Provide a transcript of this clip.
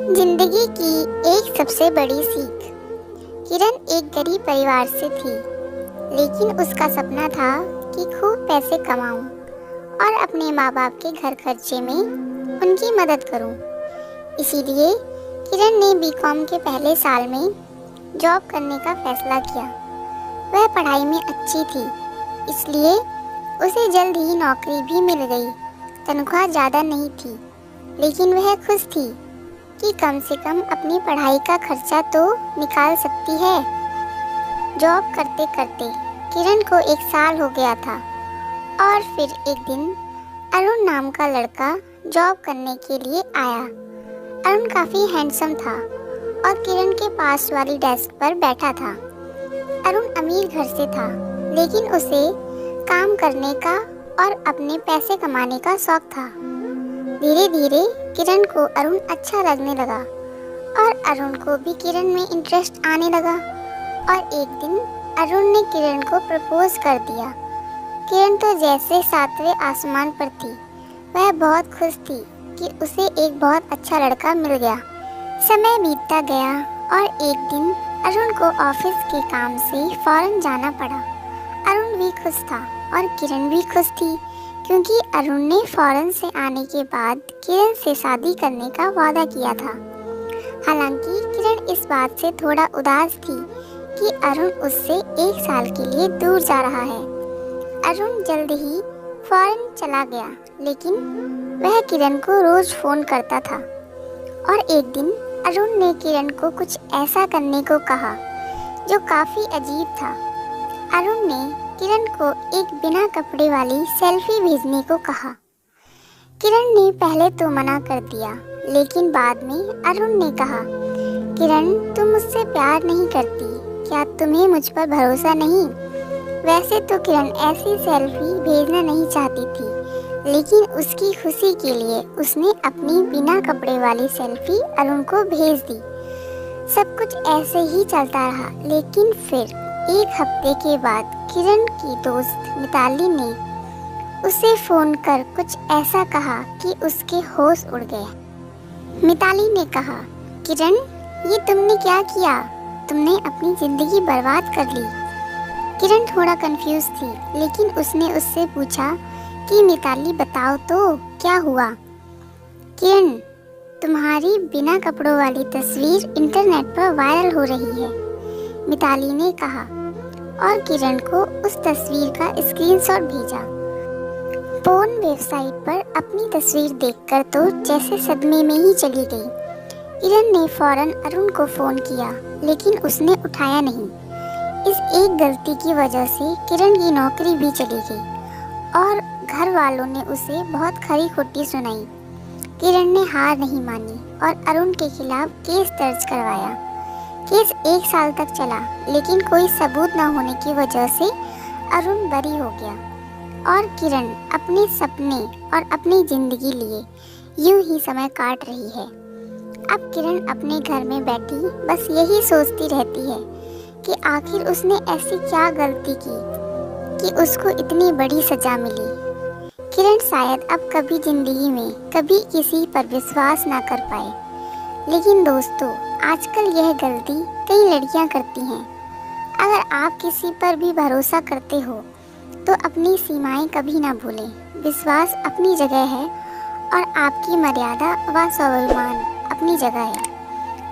जिंदगी की एक सबसे बड़ी सीख। किरण एक गरीब परिवार से थी, लेकिन उसका सपना था कि खूब पैसे कमाऊं और अपने माँ बाप के घर खर्चे में उनकी मदद करूं। इसीलिए किरण ने बीकॉम के पहले साल में जॉब करने का फैसला किया। वह पढ़ाई में अच्छी थी, इसलिए उसे जल्द ही नौकरी भी मिल गई। तनख्वाह ज़्यादा नहीं थी, लेकिन वह खुश थी कि कम से कम अपनी पढ़ाई का खर्चा तो निकाल सकती है। जॉब करते करते किरण को 1 साल हो गया था और फिर एक दिन अरुण नाम का लड़का जॉब करने के लिए आया। अरुण काफ़ी हैंडसम था और किरण के पास वाली डेस्क पर बैठा था। अरुण अमीर घर से था, लेकिन उसे काम करने का और अपने पैसे कमाने का शौक था। धीरे धीरे किरण को अरुण अच्छा लगने लगा और अरुण को भी किरण में इंटरेस्ट आने लगा। और एक दिन अरुण ने किरण को प्रपोज कर दिया। किरण तो जैसे 7वें आसमान पर थी। वह बहुत खुश थी कि उसे एक बहुत अच्छा लड़का मिल गया। समय बीतता गया और एक दिन अरुण को ऑफिस के काम से फौरन जाना पड़ा। अरुण भी खुश था और किरण भी खुश थी, क्योंकि अरुण ने फौरन से आने के बाद किरण से शादी करने का वादा किया था। हालांकि किरण इस बात से थोड़ा उदास थी कि अरुण उससे 1 साल के लिए दूर जा रहा है। अरुण जल्द ही फौरन चला गया, लेकिन वह किरण को रोज फोन करता था। और एक दिन अरुण ने किरण को कुछ ऐसा करने को कहा जो काफ़ी अजीब था। अरुण ने किरण को एक बिना कपड़े वाली सेल्फी भेजने को कहा। किरण ने पहले तो मना कर दिया, लेकिन बाद में अरुण ने कहा, किरण तुम मुझसे प्यार नहीं करती, क्या तुम्हें मुझ पर भरोसा नहीं? वैसे तो किरण ऐसी सेल्फी भेजना नहीं चाहती थी, लेकिन उसकी खुशी के लिए उसने अपनी बिना कपड़े वाली सेल्फी अरुण को भेज दी। सब कुछ ऐसे ही चलता रहा, लेकिन फिर 1 हफ्ते के बाद किरण की दोस्त मिताली ने उसे फ़ोन कर कुछ ऐसा कहा कि उसके होश उड़ गए। मिताली ने कहा, किरण ये तुमने क्या किया? तुमने अपनी ज़िंदगी बर्बाद कर ली। किरण थोड़ा कंफ्यूज थी, लेकिन उसने उससे पूछा कि मिताली बताओ तो क्या हुआ? किरण तुम्हारी बिना कपड़ों वाली तस्वीर इंटरनेट पर वायरल हो रही है, मिताली ने कहा और किरण को उस तस्वीर का स्क्रीनशॉट भेजा। पोर्न वेबसाइट पर अपनी तस्वीर देखकर तो जैसे सदमे में ही चली गई। किरण ने फौरन अरुण को फ़ोन किया, लेकिन उसने उठाया नहीं। इस एक गलती की वजह से किरण की नौकरी भी चली गई और घर वालों ने उसे बहुत खरी खोटी सुनाई। किरण ने हार नहीं मानी और अरुण के खिलाफ केस दर्ज करवाया। केस 1 साल तक चला, लेकिन कोई सबूत न होने की वजह से अरुण बरी हो गया और किरण अपने सपने और अपनी ज़िंदगी लिए यूं ही समय काट रही है। अब किरण अपने घर में बैठी बस यही सोचती रहती है कि आखिर उसने ऐसी क्या गलती की कि उसको इतनी बड़ी सज़ा मिली। किरण शायद अब कभी ज़िंदगी में कभी किसी पर विश्वास ना कर पाए, लेकिन दोस्तों आजकल यह गलती कई लड़कियां करती हैं। अगर आप किसी पर भी भरोसा करते हो तो अपनी सीमाएं कभी ना भूलें। विश्वास अपनी जगह है और आपकी मर्यादा व स्वाभिमान अपनी जगह है।